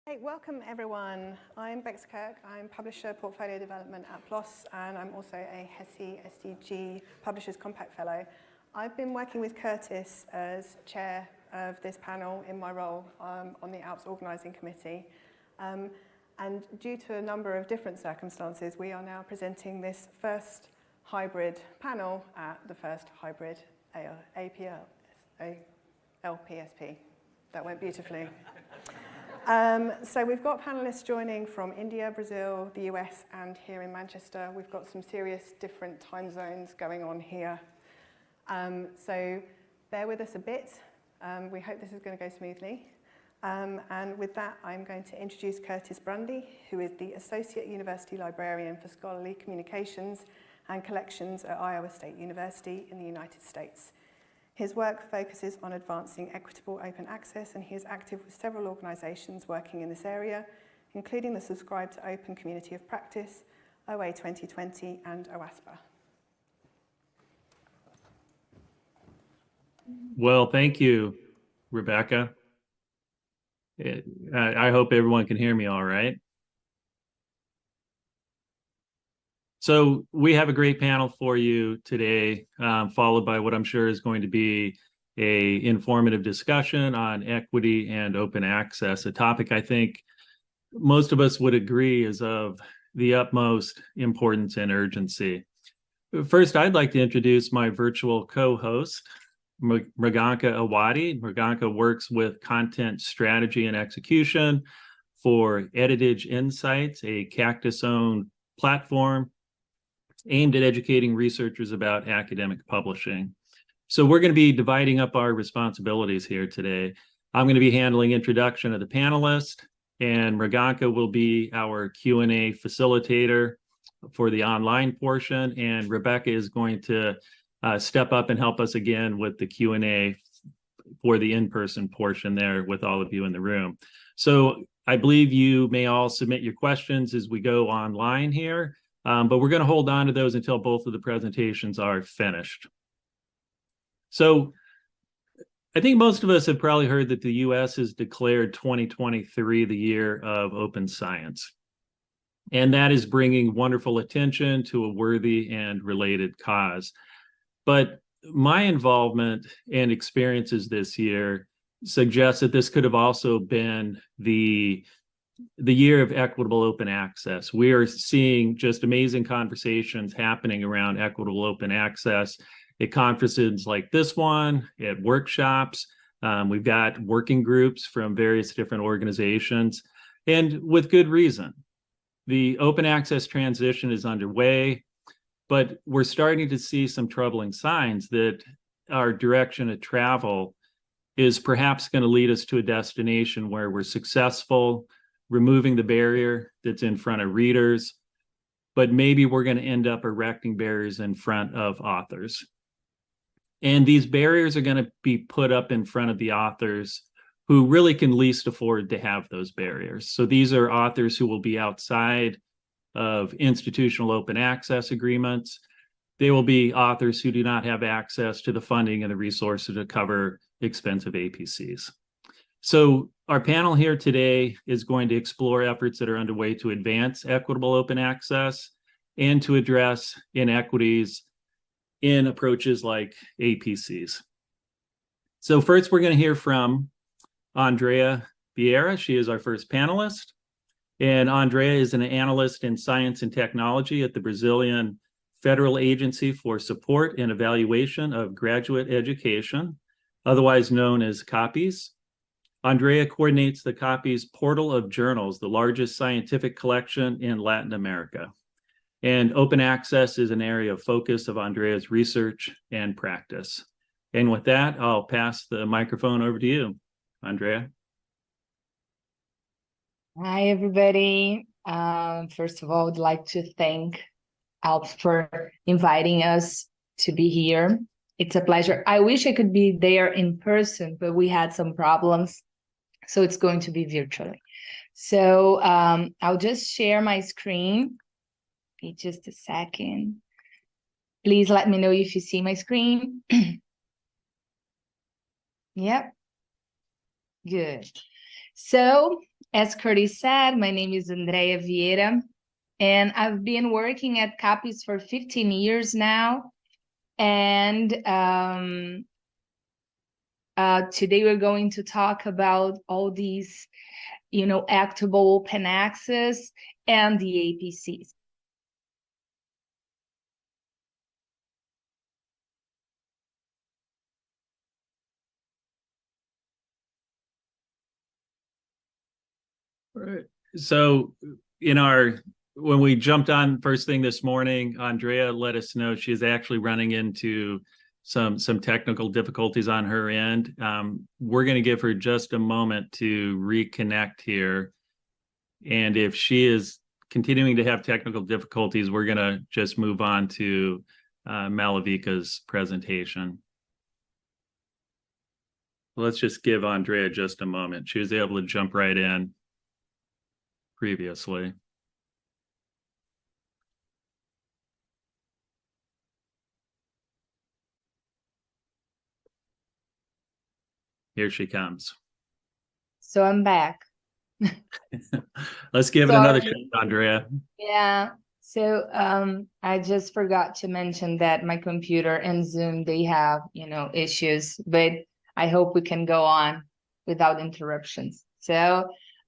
Hey, welcome everyone. I'm Bex Kirk. I'm Publisher Portfolio Development at PLOS, and I'm also a HESI SDG Publishers Compact Fellow. I've been working with Curtis as chair of this panel in my role on the ALPS Organising Committee. And due to a number of different circumstances, we are now presenting this first hybrid panel at the first hybrid ALPSP. That went beautifully. So we've got panelists joining from India, Brazil, the US, and here in Manchester. We've got some serious different time zones going on here. So bear with us a bit. We hope this is going to go smoothly. And with that, I'm going to introduce Curtis Brundy, who is the Associate University Librarian for Scholarly Communications and Collections at Iowa State University in the United States. His work focuses on advancing equitable open access, and he is active with several organisations working in this area, including the Subscribe to Open Community of Practice, OA 2020, and OASPA. Well, thank you, Rebecca. I hope everyone can hear me all right. So we have a great panel for you today, followed by what I'm sure is going to be an informative discussion on equity and open access, a topic I think most of us would agree is of the utmost importance and urgency. First, I'd like to introduce my virtual co-host, Mriganka Awadi. Mriganka works with content strategy and execution for Editage Insights, a Cactus-owned platform aimed at educating researchers about academic publishing. So we're going to be dividing up our responsibilities here today. I'm going to be handling introduction of the panelists, and Mriganka will be our Q&A facilitator for the online portion, and Rebecca is going to step up and help us again with the Q&A for the in-person portion there with all of you in the room. So I believe you may all submit your questions as we go online here. But we're going to hold on to those until both of the presentations are finished. So I think most of us have probably heard that the US has declared 2023 the year of open science. And that is bringing wonderful attention to a worthy and related cause. But my involvement and experiences this year suggest that this could have also been the year of equitable open access. We are seeing just amazing conversations happening around equitable open access at conferences like this one, at workshops. We've got working groups from various different organizations, and with good reason. The open access transition is underway, but we're starting to see some troubling signs that our direction of travel is perhaps going to lead us to a destination where we're successful, removing the barrier that's in front of readers, but maybe we're going to end up erecting barriers in front of authors. And these barriers are going to be put up in front of the authors who really can least afford to have those barriers. So these are authors who will be outside of institutional open access agreements. They will be authors who do not have access to the funding and the resources to cover expensive APCs. So our panel here today is going to explore efforts that are underway to advance equitable open access and to address inequities in approaches like APCs. So first, we're going to hear from Andrea Vieira. She is our first panelist. And Andrea is an analyst in science and technology at the Brazilian Federal Agency for Support and Evaluation of Graduate Education, otherwise known as CAPES. Andrea coordinates the CAPES Portal of Journals, the largest scientific collection in Latin America. And open access is an area of focus of Andrea's research and practice. And with that, I'll pass the microphone over to you, Andrea. Hi, everybody. First of all, I'd like to thank ALPS for inviting us to be here. It's a pleasure. I wish I could be there in person, but we had some problems, so it's going to be virtually. So I'll just share my screen. Wait just a second. Please let me know if you see my screen. Yep. Good. So As Curtis said, my name is Andrea Vieira, and I've been working at CAPES for 15 years now. And today we're going to talk about all these, Equitable open access and the APCs. Right. So when we jumped on first thing this morning, Andrea let us know she's actually running into some technical difficulties on her end. We're going to give her just a moment to reconnect here. And if she is continuing to have technical difficulties, we're going to just move on to Malavika's presentation. Let's just give Andrea just a moment. She was able to jump right in previously. Here she comes. So I'm back. Let's give it another shot, Andrea. Yeah. So I just forgot to mention that my computer and Zoom, they have, issues, but I hope we can go on without interruptions. So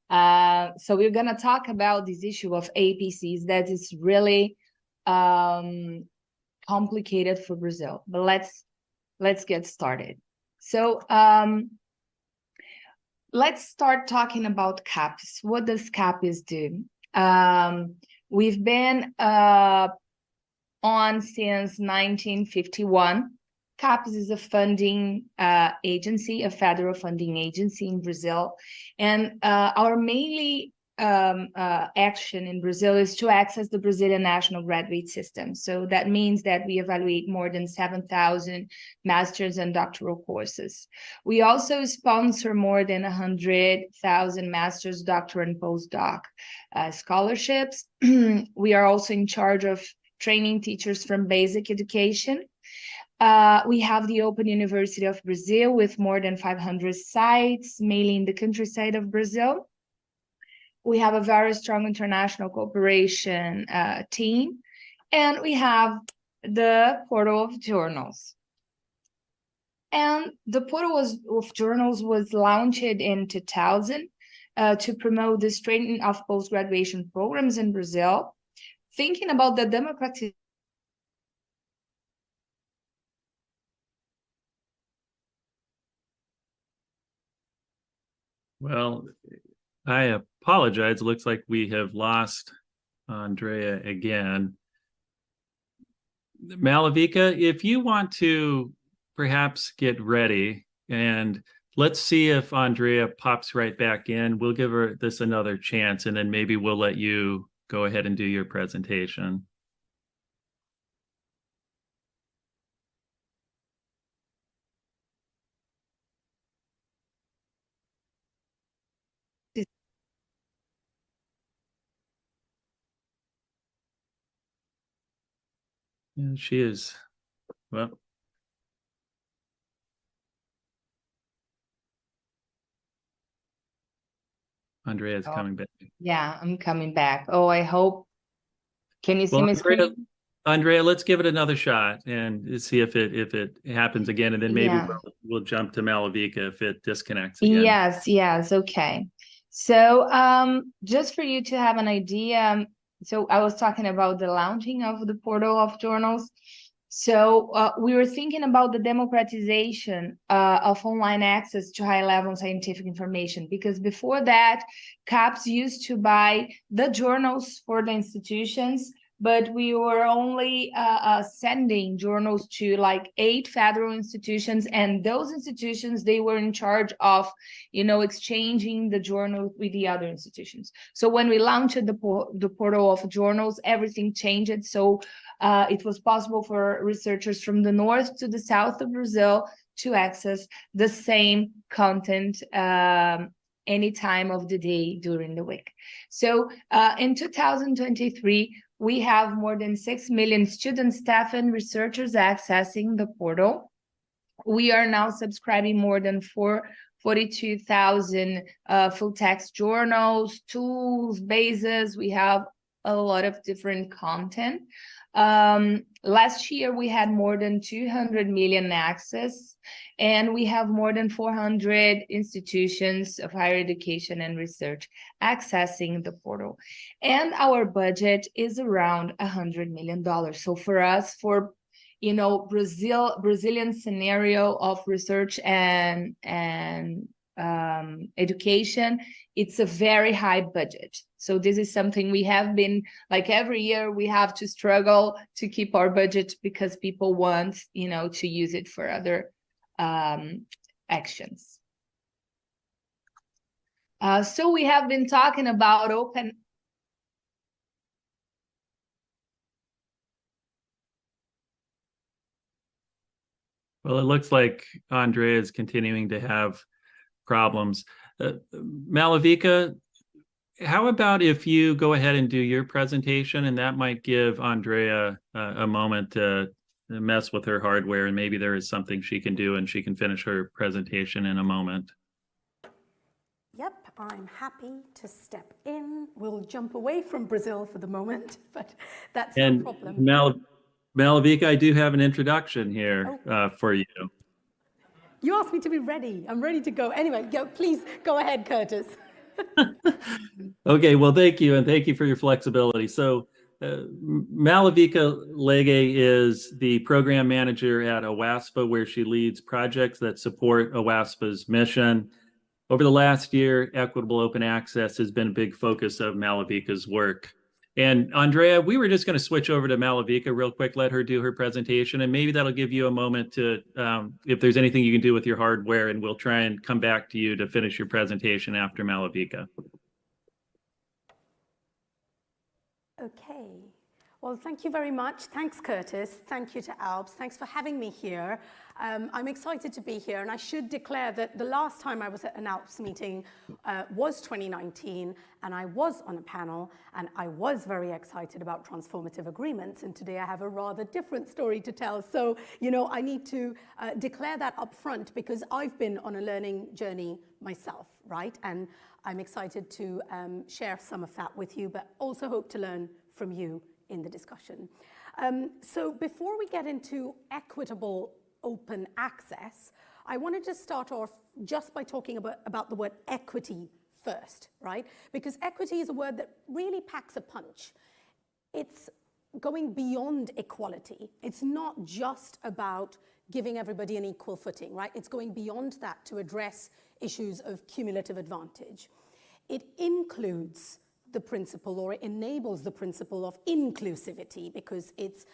we're going to talk about this issue of APCs that is really complicated for Brazil, but let's get started. So let's start talking about CAPES. What does CAPES do? We've been on since 1951. CAPES is a funding agency, a federal funding agency in Brazil. And our mainly action in Brazil is to access the Brazilian national graduate system. So that means that we evaluate more than 7,000 master's and doctoral courses. We also sponsor more than 100,000 master's, doctoral, and postdoc scholarships. We are also in charge of training teachers from basic education. We have the Open University of Brazil with more than 500 sites, mainly in the countryside of Brazil. We have a very strong international cooperation team, and we have the portal of journals. And the portal of journals was launched in 2000 to promote the strengthening of post-graduation programs in Brazil, thinking about the democratization. Well, I apologize. It looks like we have lost Andrea again. Malavika, if you want to perhaps get ready, and let's see if Andrea pops right back in. We'll give her this another chance, and then maybe we'll let you go ahead and do your presentation. Yeah, she is. Well, Andrea's coming back. Yeah, I'm coming back. Oh, I hope. Can you see my screen? Andrea, let's give it another shot and see if it happens again, and then maybe we'll jump to Malavika if it disconnects again. Yes, okay. So just for you to have an idea, so I was talking about the launching of the portal of journals. So we were thinking about the democratization of online access to high-level scientific information, because before that, CAPES used to buy the journals for the institutions, but we were only sending journals to like 8 federal institutions, and those institutions, they were in charge of, exchanging the journal with the other institutions. So when we launched the portal of journals, everything changed. So it was possible for researchers from the north to the south of Brazil to access the same content any time of the day during the week. So in 2023, we have more than 6 million students, staff, and researchers accessing the portal. We are now subscribing more than 42,000 full text journals, tools, bases. We have a lot of different content. Last year, we had more than 200 million access, and we have more than 400 institutions of higher education and research accessing the portal. And our budget is around $100 million. So for us, for Brazilian scenario of research and education, it's a very high budget. So this is something we have been, like every year, we have to struggle to keep our budget because people want, to use it for other actions. So we have been talking about open. Well, it looks like Andrea is continuing to have problems. Malavika, how about if you go ahead and do your presentation, and that might give Andrea a moment to mess with her hardware, and maybe there is something she can do and she can finish her presentation in a moment. Yep, I'm happy to step in. We'll jump away from Brazil for the moment, but that's no problem. Malavika, I do have an introduction here for you. You asked me to be ready. I'm ready to go. Anyway, please go ahead, Curtis. Okay, well, thank you, and thank you for your flexibility. So Malavika Lege is the program manager at OASPA, where she leads projects that support OASPA's mission. Over the last year, equitable open access has been a big focus of Malavika's work. And Andrea, we were just going to switch over to Malavika real quick, let her do her presentation, and maybe that'll give you a moment to, if there's anything you can do with your hardware, and we'll try and come back to you to finish your presentation after Malavika. Okay. Well, thank you very much. Thanks, Curtis. Thank you to ALPS. Thanks for having me here. I'm excited to be here, and I should declare that the last time I was at an ALPS meeting was 2019, and I was on a panel, and I was very excited about transformative agreements, and today I have a rather different story to tell. So, I need to declare that up front because I've been on a learning journey myself, right? And I'm excited to share some of that with you, but also hope to learn from you in the discussion. So before we get into equitable open access, I wanted to start off just by talking about the word equity first, right? Because equity is a word that really packs a punch. It's going beyond equality. It's not just about giving everybody an equal footing, right? It's going beyond that to address issues of cumulative advantage. It includes the principle, or it enables the principle of inclusivity, because it's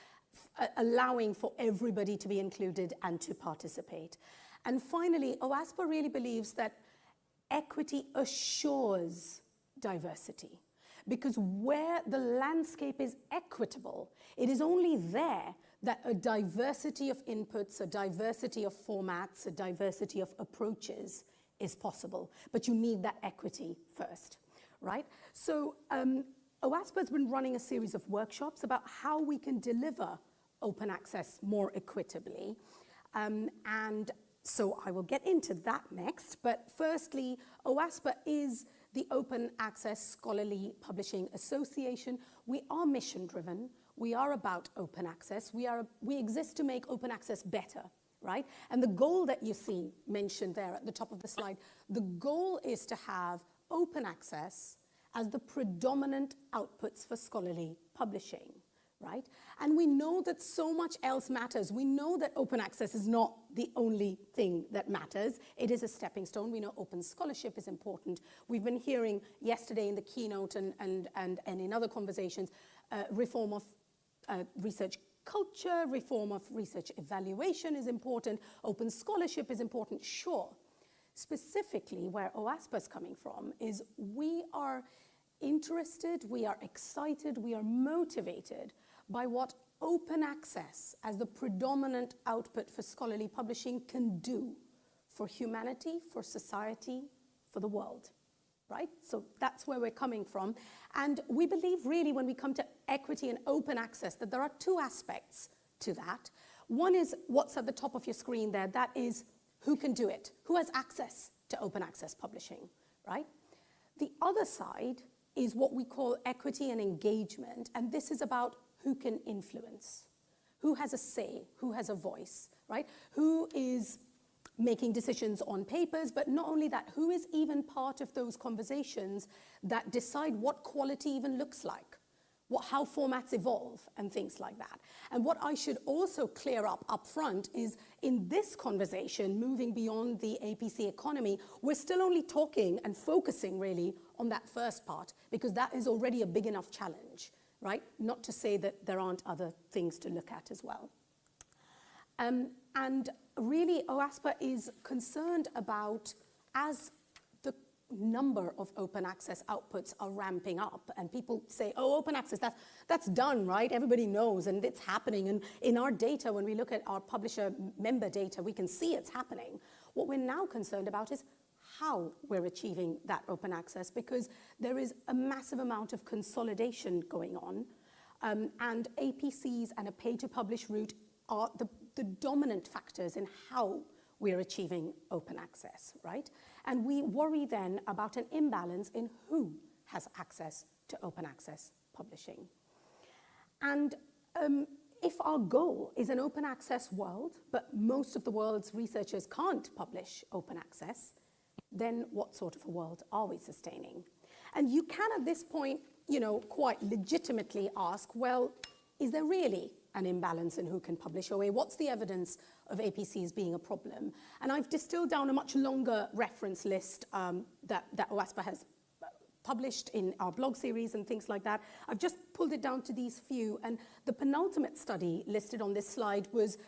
allowing for everybody to be included and to participate. And finally, OASPA really believes that equity assures diversity, because where the landscape is equitable, it is only there that a diversity of inputs, a diversity of formats, a diversity of approaches is possible. But you need that equity first, right? So OASPA has been running a series of workshops about how we can deliver open access more equitably. And so I will get into that next. But firstly, OASPA is the Open Access Scholarly Publishing Association. We are mission-driven. We are about open access. We exist to make open access better, right? And the goal that you see mentioned there at the top of the slide, the goal is to have open access as the predominant outputs for scholarly publishing, right? And we know that so much else matters. We know that open access is not the only thing that matters. It is a stepping stone. We know open scholarship is important. We've been hearing yesterday in the keynote and in other conversations, reform of research culture, reform of research evaluation is important. Open scholarship is important, sure. Specifically, where OASPA is coming from is we are interested, we are excited, we are motivated by what open access as the predominant output for scholarly publishing can do for humanity, for society, for the world, right? So that's where we're coming from. And we believe really when we come to equity and open access that there are two aspects to that. One is what's at the top of your screen there, that is who can do it, who has access to open access publishing, right? The other side is what we call equity and engagement, and this is about who can influence, who has a say, who has a voice, right? Who is making decisions on papers, but not only that, who is even part of those conversations that decide what quality even looks like, how formats evolve and things like that. And what I should also clear up front is in this conversation, moving beyond the APC economy, we're still only talking and focusing really on that first part, because that is already a big enough challenge, right? Not to say that there aren't other things to look at as well. And really, OASPA is concerned about, as the number of open access outputs are ramping up, and people say, oh, open access, that's done, right? Everybody knows, and it's happening. And in our data, when we look at our publisher member data, we can see it's happening. What we're now concerned about is how we're achieving that open access, because there is a massive amount of consolidation going on, and APCs and a pay-to-publish route are the dominant factors in how we're achieving open access, right? And we worry then about an imbalance in who has access to open access publishing. And if our goal is an open access world, but most of the world's researchers can't publish open access, then what sort of a world are we sustaining? And you can at this point, quite legitimately ask, well, is there really an imbalance in who can publish OA? What's the evidence of APCs being a problem? And I've distilled down a much longer reference list that OASPA has published in our blog series and things like that. I've just pulled it down to these few, and the penultimate study listed on this slide was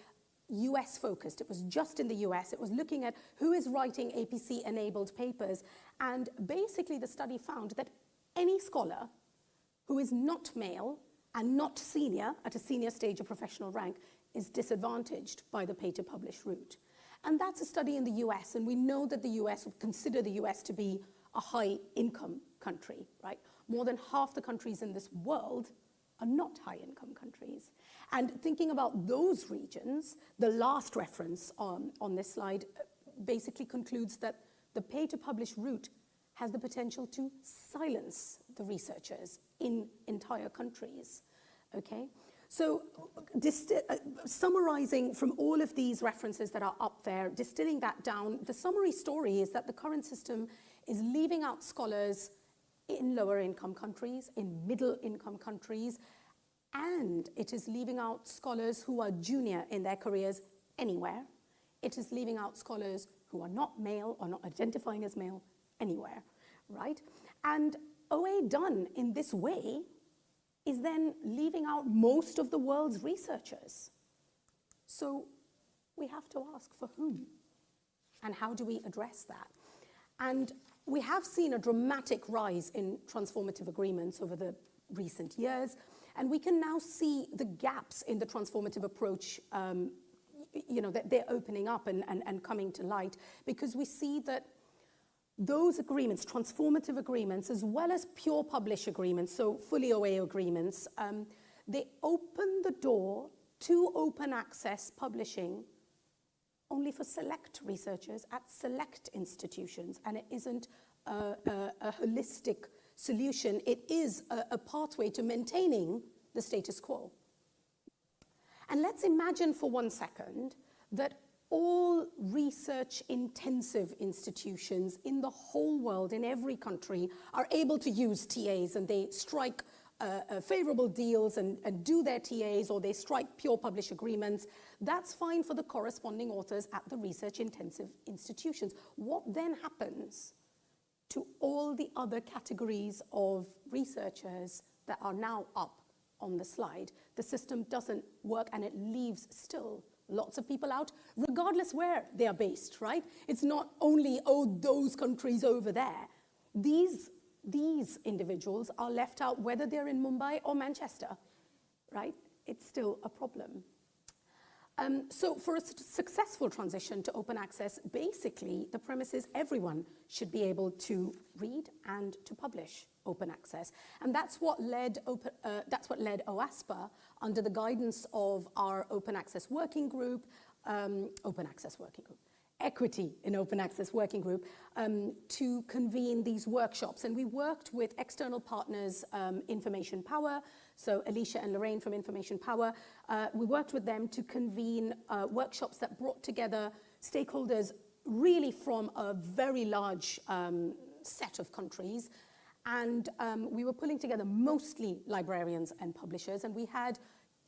US focused. It was just in the US. It was looking at who is writing APC enabled papers, and basically the study found that any scholar who is not male and not senior, at a senior stage of professional rank, is disadvantaged by the pay-to-publish route. And that's a study in the US, and we know that the US would consider the US to be a high-income country, right? More than half the countries in this world are not high-income countries. And thinking about those regions, the last reference on this slide basically concludes that the pay-to-publish route has the potential to silence the researchers in entire countries, okay? So summarizing from all of these references that are up there, distilling that down, the summary story is that the current system is leaving out scholars in lower income countries, in middle income countries, and it is leaving out scholars who are junior in their careers anywhere. It is leaving out scholars who are not male or not identifying as male anywhere, right? And OA done in this way is then leaving out most of the world's researchers. So we have to ask for whom, and how do we address that? And we have seen a dramatic rise in transformative agreements over the recent years, and we can now see the gaps in the transformative approach, that they're opening up and coming to light, because we see that those agreements, transformative agreements, as well as pure publish agreements, so fully OA agreements, they open the door to open access publishing only for select researchers at select institutions, and it isn't a holistic solution. It is a pathway to maintaining the status quo. And let's imagine for 1 second that all research-intensive institutions in the whole world, in every country, are able to use TAs, and they strike favorable deals and do their TAs, or they strike pure publish agreements. That's fine for the corresponding authors at the research-intensive institutions. What then happens to all the other categories of researchers that are now up on the slide? The system doesn't work, and it leaves still lots of people out, regardless where they are based, right? It's not only, those countries over there. These individuals are left out, whether they're in Mumbai or Manchester, right? It's still a problem. So for a successful transition to open access, basically the premise is everyone should be able to read and to publish open access. And that's what led OASPA, under the guidance of our Open Access Working Group, Equity in Open Access Working Group to convene these workshops. And we worked with external partners, Information Power, so Alicia and Lorraine from Information Power. We worked with them to convene workshops that brought together stakeholders really from a very large set of countries. And we were pulling together mostly librarians and publishers, and we had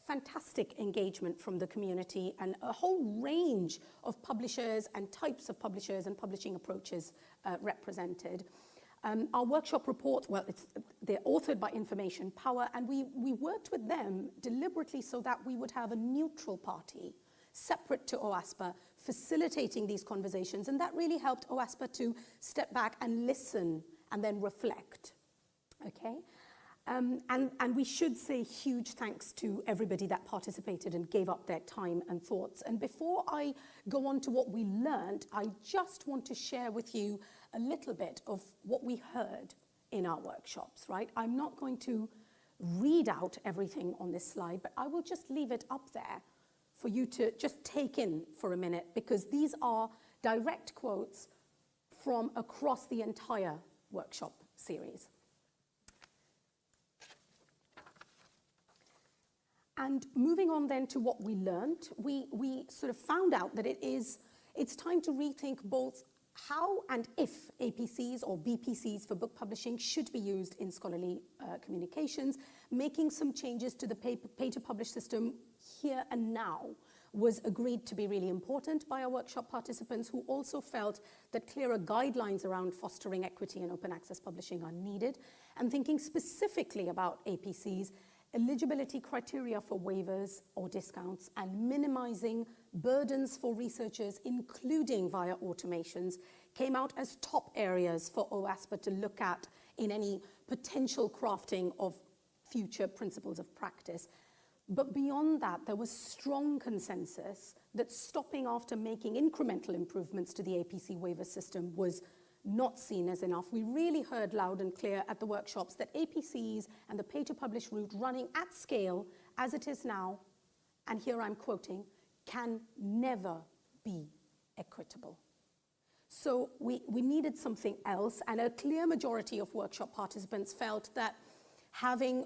fantastic engagement from the community and a whole range of publishers and types of publishers and publishing approaches represented. Our workshop report, well, they're authored by Information Power, and we worked with them deliberately so that we would have a neutral party separate to OASPA facilitating these conversations, and that really helped OASPA to step back and listen and then reflect, okay? And we should say huge thanks to everybody that participated and gave up their time and thoughts. And before I go on to what we learned, I just want to share with you a little bit of what we heard in our workshops, right? I'm not going to read out everything on this slide, but I will just leave it up there for you to just take in for a minute, because these are direct quotes from across the entire workshop series. And moving on then to what we learned, we sort of found out that it's time to rethink both how and if APCs or BPCs for book publishing should be used in scholarly communications. Making some changes to the pay-to-publish system here and now was agreed to be really important by our workshop participants, who also felt that clearer guidelines around fostering equity in open access publishing are needed. And thinking specifically about APCs, eligibility criteria for waivers or discounts, and minimizing burdens for researchers, including via automations, came out as top areas for OASPA to look at in any potential crafting of future principles of practice. But beyond that, there was strong consensus that stopping after making incremental improvements to the APC waiver system was not seen as enough. We really heard loud and clear at the workshops that APCs and the pay-to-publish route running at scale as it is now, and here I'm quoting, can never be equitable. So we needed something else, and a clear majority of workshop participants felt that having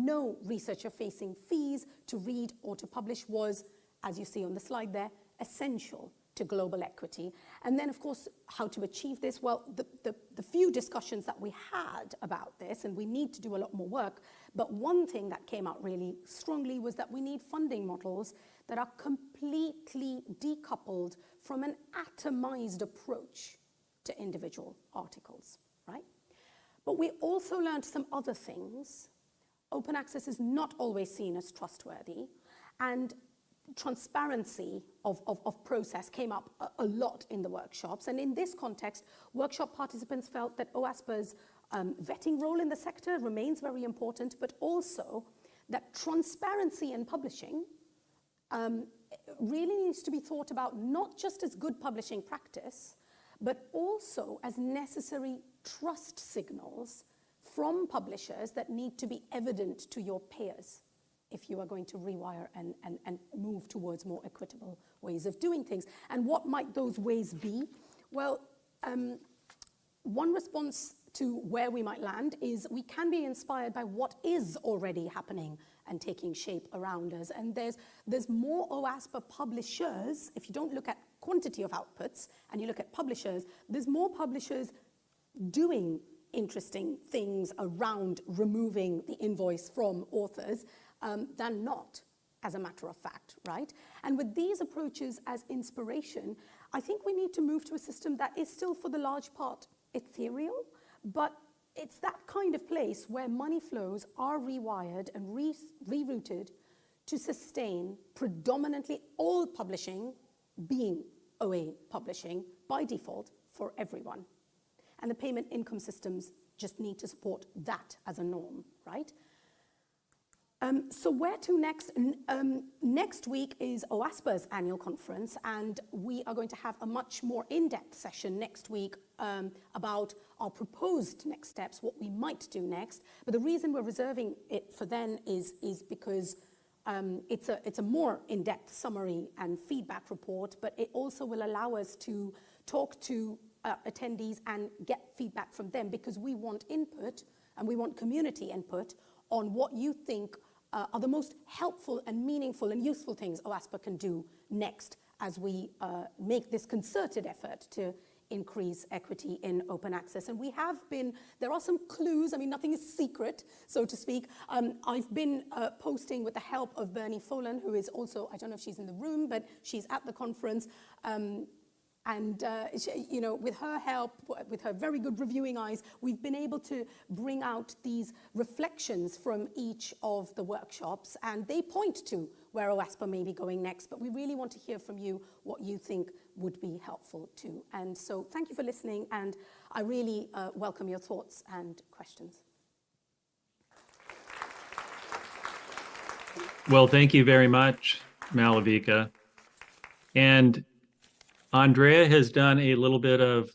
no researcher-facing fees to read or to publish was, as you see on the slide there, essential to global equity. And then, of course, how to achieve this? Well, the few discussions that we had about this, and we need to do a lot more work, but one thing that came out really strongly was that we need funding models that are completely decoupled from an atomized approach to individual articles, right? But we also learned some other things. Open access is not always seen as trustworthy, and transparency of process came up a lot in the workshops. And in this context, workshop participants felt that OASPA's vetting role in the sector remains very important, but also that transparency in publishing really needs to be thought about not just as good publishing practice, but also as necessary trust signals from publishers that need to be evident to your peers if you are going to rewire and move towards more equitable ways of doing things. And what might those ways be? Well, one response to where we might land is we can be inspired by what is already happening and taking shape around us. And there's more OASPA publishers. If you don't look at quantity of outputs and you look at publishers, there's more publishers doing interesting things around removing the invoice from authors than not, as a matter of fact, right? And with these approaches as inspiration, I think we need to move to a system that is still, for the large part, ethereal, but it's that kind of place where money flows are rewired and rerouted to sustain predominantly all publishing being OA publishing by default for everyone. And the payment income systems just need to support that as a norm, right? So where to next? Next week is OASPA's annual conference, and we are going to have a much more in-depth session next week about our proposed next steps, what we might do next. But the reason we're reserving it for then is because it's a more in-depth summary and feedback report, but it also will allow us to talk to attendees and get feedback from them, because we want input and we want community input on what you think are the most helpful and meaningful and useful things OASPA can do next as we make this concerted effort to increase equity in open access. And there are some clues. I mean, nothing is secret, so to speak. I've been posting with the help of Bernie Folan, who is also, I don't know if she's in the room, but she's at the conference. With her help, with her very good reviewing eyes, we've been able to bring out these reflections from each of the workshops, and they point to where OASPA may be going next, but we really want to hear from you what you think would be helpful too. And so thank you for listening, and I really welcome your thoughts and questions. Well, thank you very much, Malavika. And Andrea has done a little bit of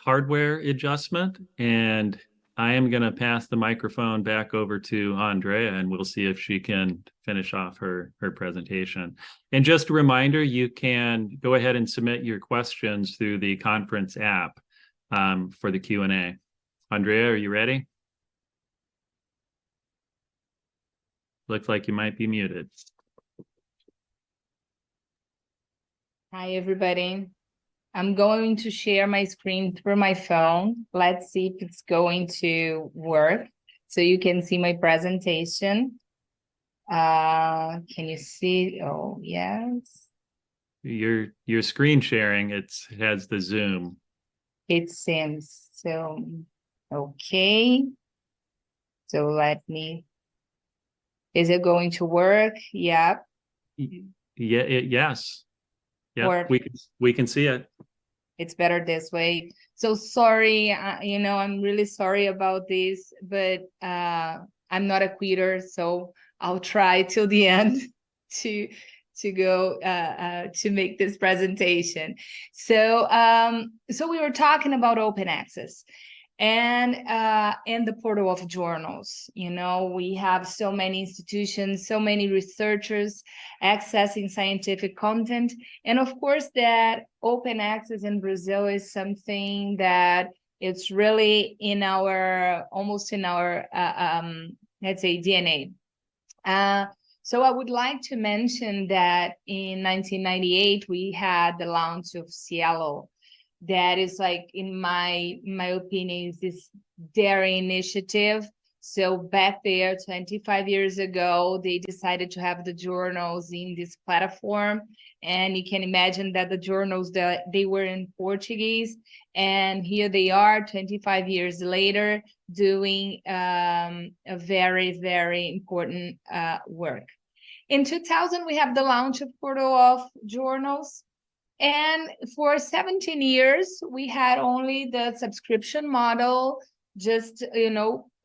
hardware adjustment, and I am going to pass the microphone back over to Andrea, and we'll see if she can finish off her presentation. And just a reminder, you can go ahead and submit your questions through the conference app for the Q&A. Andrea, are you ready? Looks like you might be muted. Hi, everybody. I'm going to share my screen through my phone. Let's see if it's going to work. So you can see my presentation. Can you see? Oh, yes. Your screen sharing, it has the Zoom. It seems so. Okay. So is it going to work? Yep. Yeah, yes. Yeah, Or we can see it. It's better this way. So sorry, I'm really sorry about this, but I'm not a quitter, so I'll try till the end to go to make this presentation. So we were talking about open access and the portal of journals. We have so many institutions, so many researchers accessing scientific content, and of course that open access in Brazil is something that it's really almost in our let's say DNA. So I would like to mention that in 1998 we had the launch of Cielo. That is, like, in my opinion, is this dairy initiative. So back there 25 years ago, they decided to have the journals in this platform. And you can imagine that the journals, they were in Portuguese. And here they are 25 years later doing a very, very important work. In 2000, we have the launch of Portal of Journals. And for 17 years, we had only the subscription model, just,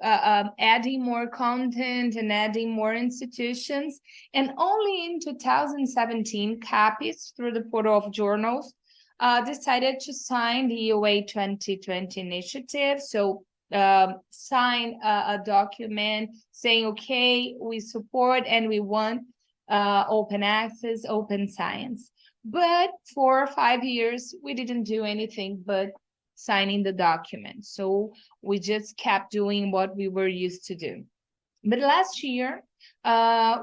adding more content and adding more institutions. And only in 2017, CAPES, through the Portal of Journals, decided to sign the UA 2020 initiative. So sign a document saying, okay, we support and we want open access, open science. But for 5 years, we didn't do anything but signing the document. So we just kept doing what we were used to do. But last year,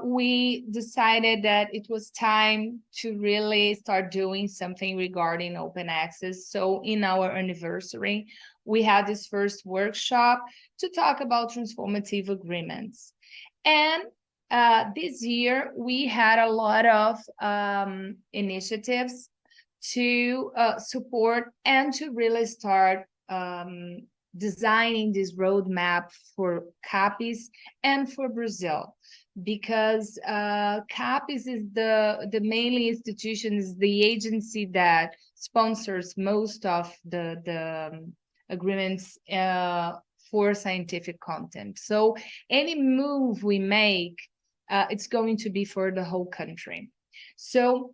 we decided that it was time to really start doing something regarding open access. So in our anniversary, we had this first workshop to talk about transformative agreements. And this year, we had a lot of initiatives to support and to really start designing this roadmap for CAPES and for Brazil, because CAPES is the mainly institution, is the agency that sponsors most of the agreements for scientific content. So any move we make, it's going to be for the whole country. So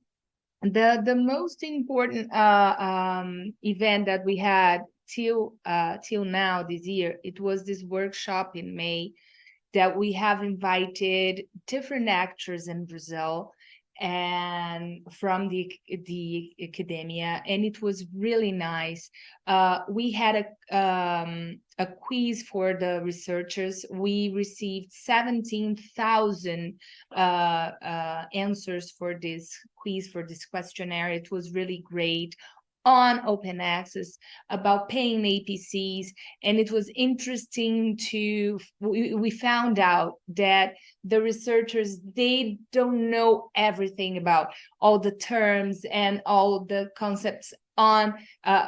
the most important event that we had till now this year, it was this workshop in May. that we have invited different actors in Brazil and from the academia, and it was really nice. We had a quiz for the researchers. We received 17,000 answers for this quiz, for this questionnaire. It was really great, on open access, about paying APCs. And it was interesting we found out that the researchers, they don't know everything about all the terms and all the concepts on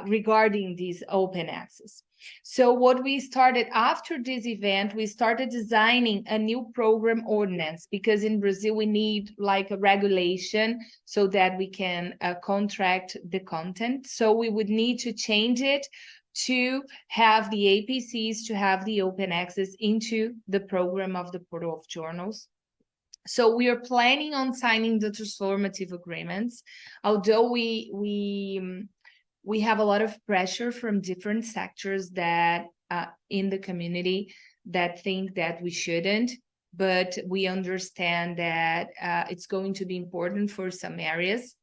regarding these open access. So what we started after this event, we started designing a new program ordinance, because in Brazil we need like a regulation so that we can contract the content. So we would need to change it to have the APCs, to have the open access into the program of the Portal of Journals. So we are planning on signing the transformative agreements, although we have a lot of pressure from different sectors that in the community that think that we shouldn't, but we understand that it's going to be important for some areas.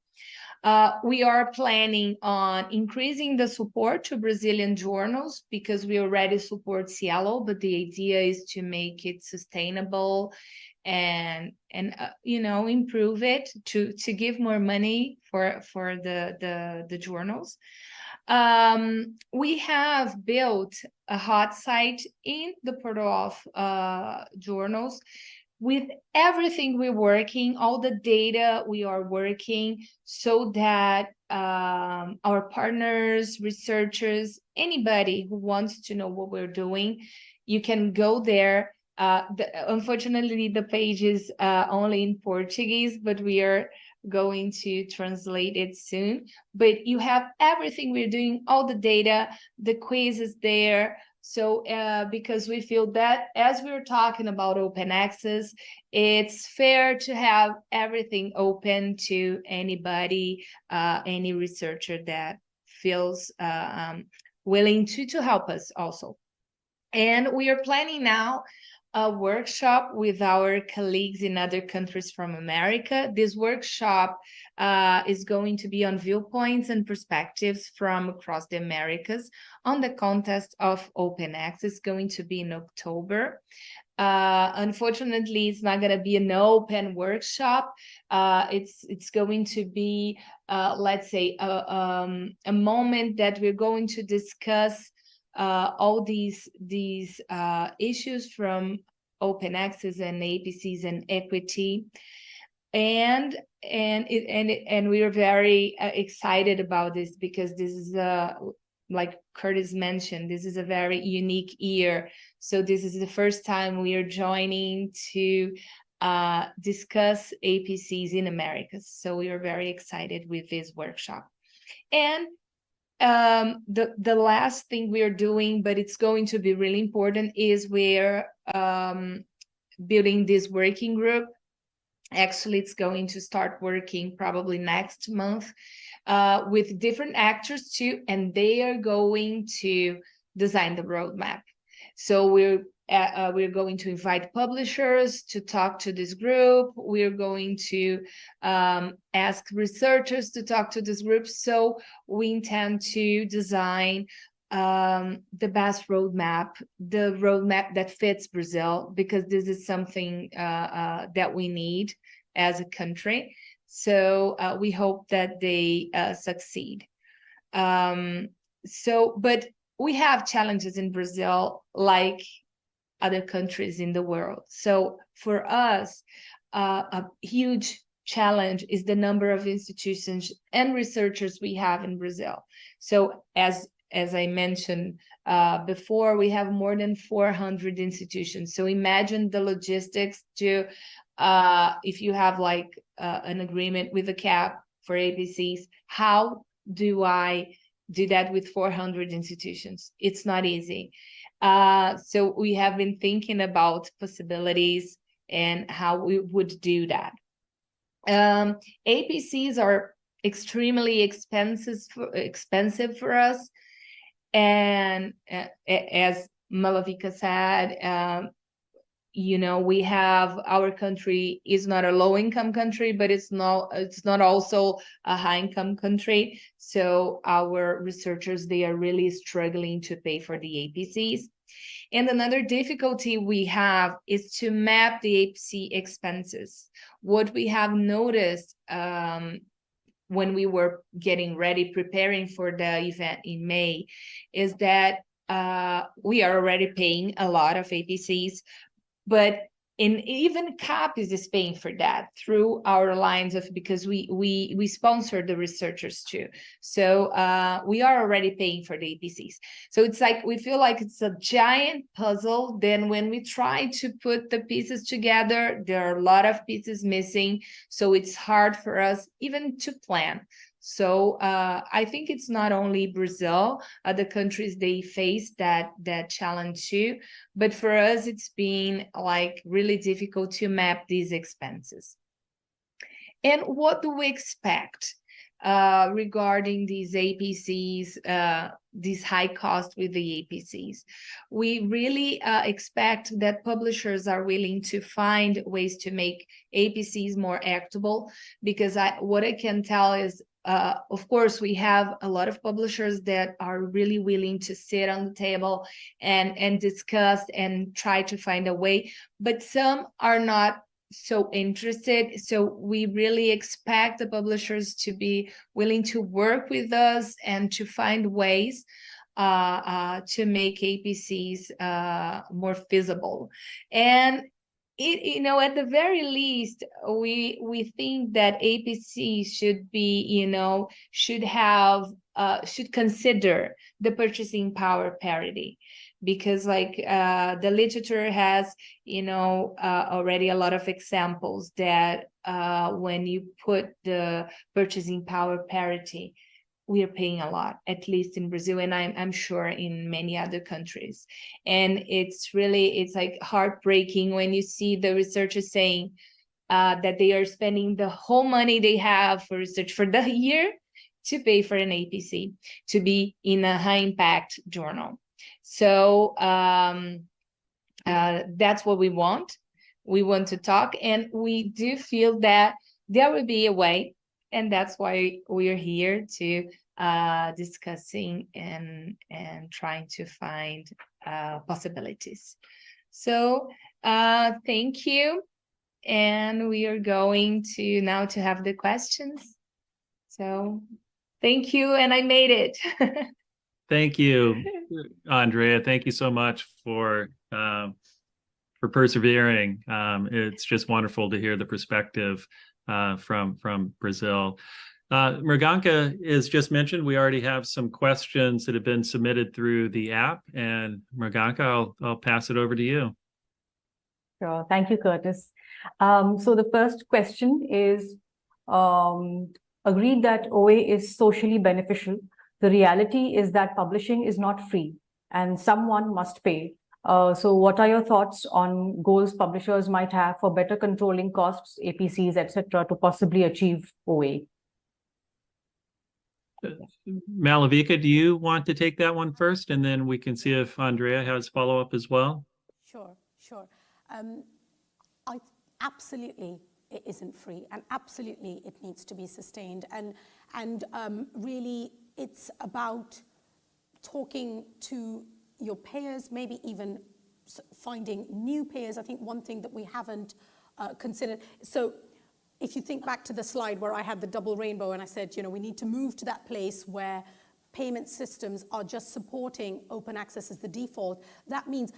We are planning on increasing the support to Brazilian journals, because we already support Cielo, but the idea is to make it sustainable and improve it, to give more money for the journals. We have built a hot site in the Portal of Journals with everything we're working, all the data we are working, so that our partners, researchers, anybody who wants to know what we're doing, you can go there. Unfortunately, the page is only in Portuguese, but we are going to translate it soon. But you have everything we're doing, all the data, the quiz is there. So because we feel that as we're talking about open access, it's fair to have everything open to anybody, any researcher that feels willing to help us also. And we are planning now a workshop with our colleagues in other countries from America. This workshop is going to be on viewpoints and perspectives from across the Americas on the context of open access, going to be in October. Unfortunately, it's not going to be an open workshop. It's going to be, let's say, a moment that we're going to discuss all these issues from open access and APCs and equity, and we are very excited about this, because this is like Curtis mentioned, this is a very unique year. So this is the first time we are joining to discuss APCs in Americas. So we are very excited with this workshop. And the last thing we are doing, but it's going to be really important, is we're building this working group. Actually, it's going to start working probably next month with different actors too, and they are going to design the roadmap. So we're going to invite publishers to talk to this group. We're going to ask researchers to talk to this group. So we intend to design the best roadmap, the roadmap that fits Brazil, because this is something that we need as a country. So we hope that they succeed. But we have challenges in Brazil like other countries in the world. So for us, a huge challenge is the number of institutions and researchers we have in Brazil. So as I mentioned before, we have more than 400 institutions. So imagine the logistics to, if you have like an agreement with a CAP for APCs, how do I do that with 400 institutions? It's not easy. So we have been thinking about possibilities and how we would do that. APCs are extremely expensive for us. And as Malavika said, we have, our country is not a low income country, but it's not also a high income country. So our researchers, they are really struggling to pay for the APCs. And another difficulty we have is to map the APC expenses. What we have noticed when we were getting ready, preparing for the event in May, is that we are already paying a lot of APCs, but even CAPES is paying for that through our lines of, because we sponsor the researchers too. So we are already paying for the APCs. So it's like, we feel like it's a giant puzzle. Then when we try to put the pieces together, there are a lot of pieces missing. So it's hard for us even to plan. So I think it's not only Brazil, other countries, they face that challenge too. But for us, it's been like really difficult to map these expenses. And what do we expect regarding these APCs, these high costs with the APCs? We really expect that publishers are willing to find ways to make APCs more equitable, because what I can tell is, of course, we have a lot of publishers that are really willing to sit on the table and discuss and try to find a way, but some are not so interested. So we really expect the publishers to be willing to work with us and to find ways to make APCs more feasible. And at the very least, we think that APC should be, should consider the purchasing power parity, because the literature has, already a lot of examples that when you put the purchasing power parity, we are paying a lot, at least in Brazil, and I'm sure in many other countries. And it's like heartbreaking when you see the researchers saying that they are spending the whole money they have for research for the year to pay for an APC, to be in a high impact journal. So that's what we want. We want to talk, and we do feel that there will be a way. And that's why we are here to discussing and trying to find possibilities. So thank you. And we are going to now to have the questions. So thank you, and I made it. Thank you, Andrea. Thank you so much for persevering. It's just wonderful to hear the perspective from Brazil. Mrganka, as just mentioned, we already have some questions that have been submitted through the app, and Mrganka, I'll pass it over to you. Sure. Thank you, Curtis. So the first question is, agreed that OA is socially beneficial. The reality is that publishing is not free and someone must pay. So what are your thoughts on goals publishers might have for better controlling costs, APCs, etc., to possibly achieve OA? Malavika, do you want to take that one first, and then we can see if Andrea has follow-up as well? Sure. Absolutely, it isn't free, and absolutely it needs to be sustained. And really, it's about talking to your payers, maybe even finding new payers. I think one thing that we haven't considered. So if you think back to the slide where I had the double rainbow and I said, we need to move to that place where payment systems are just supporting open access as the default, that means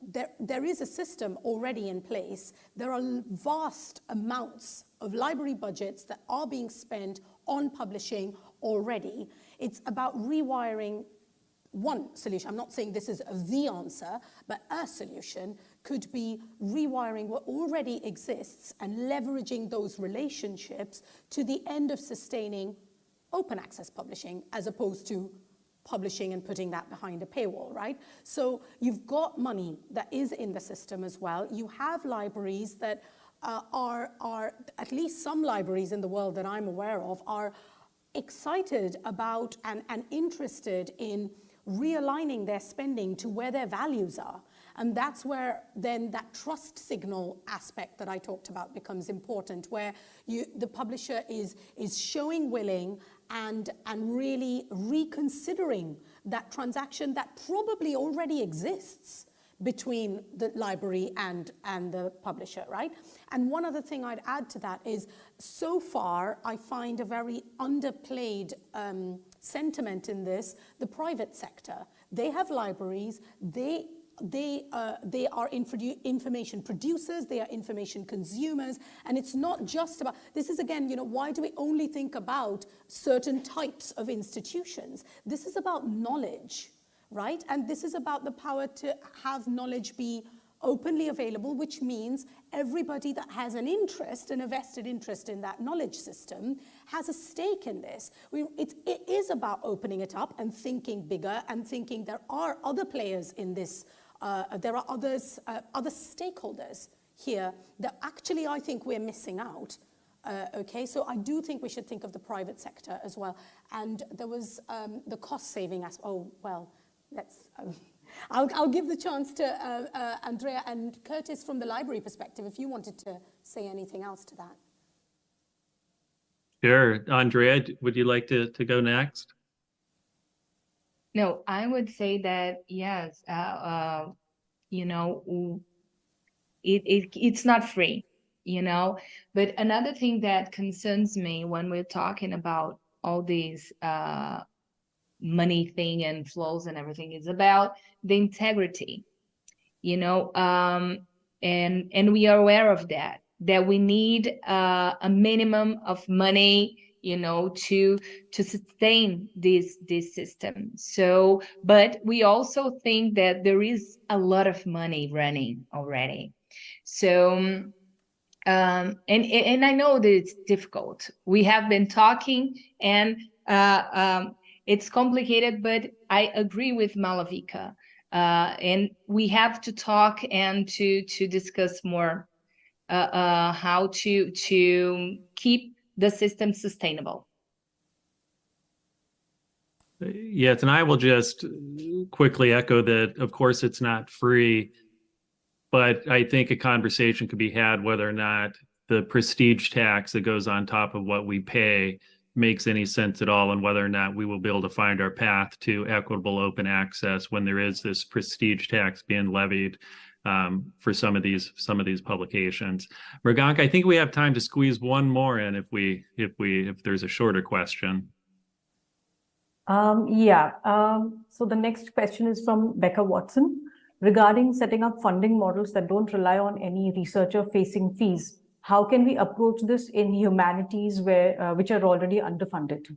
there is a system already in place. There are vast amounts of library budgets that are being spent on publishing already. It's about rewiring one solution. I'm not saying this is the answer, but a solution could be rewiring what already exists and leveraging those relationships to the end of sustaining open access publishing, as opposed to publishing and putting that behind a paywall, right? So you've got money that is in the system as well. You have libraries that are at least some libraries in the world that I'm aware of are excited about and interested in realigning their spending to where their values are. And that's where then that trust signal aspect that I talked about becomes important, where the publisher is showing willing and really reconsidering that transaction that probably already exists between the library and the publisher, right? And one other thing I'd add to that is, so far, I find a very underplayed sentiment in this, the private sector. They have libraries, they are information producers, they are information consumers, and it's not just about, this is again, why do we only think about certain types of institutions? This is about knowledge, right? And this is about the power to have knowledge be openly available, which means everybody that has an interest and a vested interest in that knowledge system has a stake in this. It is about opening it up and thinking bigger and thinking there are other players in this. There are other stakeholders here that actually I think we're missing out. Okay, so I do think we should think of the private sector as well. And there was the cost saving aspect. Oh, well, let's... I'll give the chance to Andrea and Curtis from the library perspective, if you wanted to say anything else to that. Sure. Andrea, would you like to go next? No, I would say that, yes, it's not free, but another thing that concerns me when we're talking about all these money thing and flows and everything is about the integrity, and we are aware of that we need a minimum of money, to sustain this system. So, but we also think that there is a lot of money running already. So, and I know that it's difficult. We have been talking and it's complicated, but I agree with Malavika. And we have to talk and to discuss more how to keep the system sustainable. Yes, and I will just quickly echo that, of course, it's not free, but I think a conversation could be had whether or not the prestige tax that goes on top of what we pay makes any sense at all, and whether or not we will be able to find our path to equitable open access when there is this prestige tax being levied for some of these publications. Mriganka, I think we have time to squeeze one more in if there's a shorter question. So the next question is from Becca Watson regarding setting up funding models that don't rely on any researcher-facing fees. How can we approach this in humanities which are already underfunded?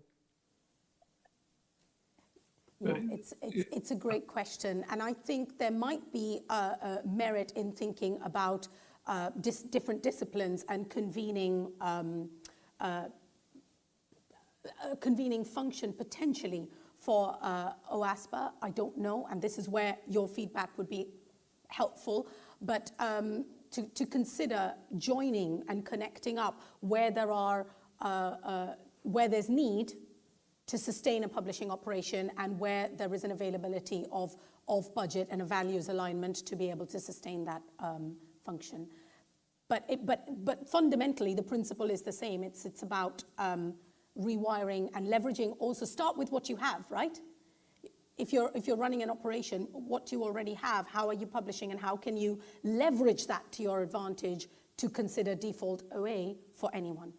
Yeah, it's a great question, and I think there might be a merit in thinking about different disciplines and convening function potentially for OASPA. I don't know, and this is where your feedback would be helpful, but to consider joining and connecting up where there are where there's need to sustain a publishing operation and where there is an availability of budget and a values alignment to be able to sustain that function. But fundamentally, the principle is the same. It's about rewiring and leveraging. Also, start with what you have, right? If you're running an operation, what you already have, how are you publishing, and how can you leverage that to your advantage to consider default OA for anyone?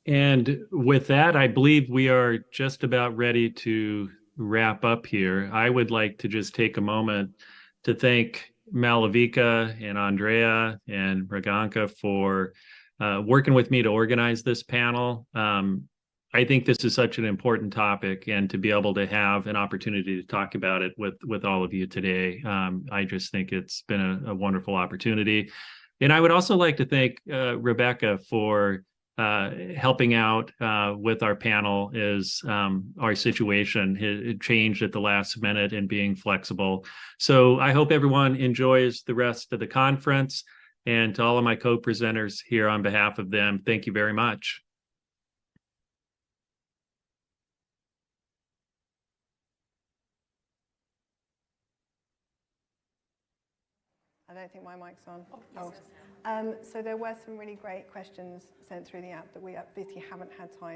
And with that, I believe we are just about ready to wrap up here. I would like to just take a moment to thank Malavika and Andrea and Mriganka for working with me to organize this panel. I think this is such an important topic, and to be able to have an opportunity to talk about it with all of you today, I just think it's been a wonderful opportunity. And I would also like to thank Rebecca for helping out with our panel as our situation had changed at the last minute and being flexible. So I hope everyone enjoys the rest of the conference, and to all of my co-presenters here on behalf of them, thank you very much. I don't think my mic's on. Oh, So there were some really great questions sent through the app that we obviously haven't had time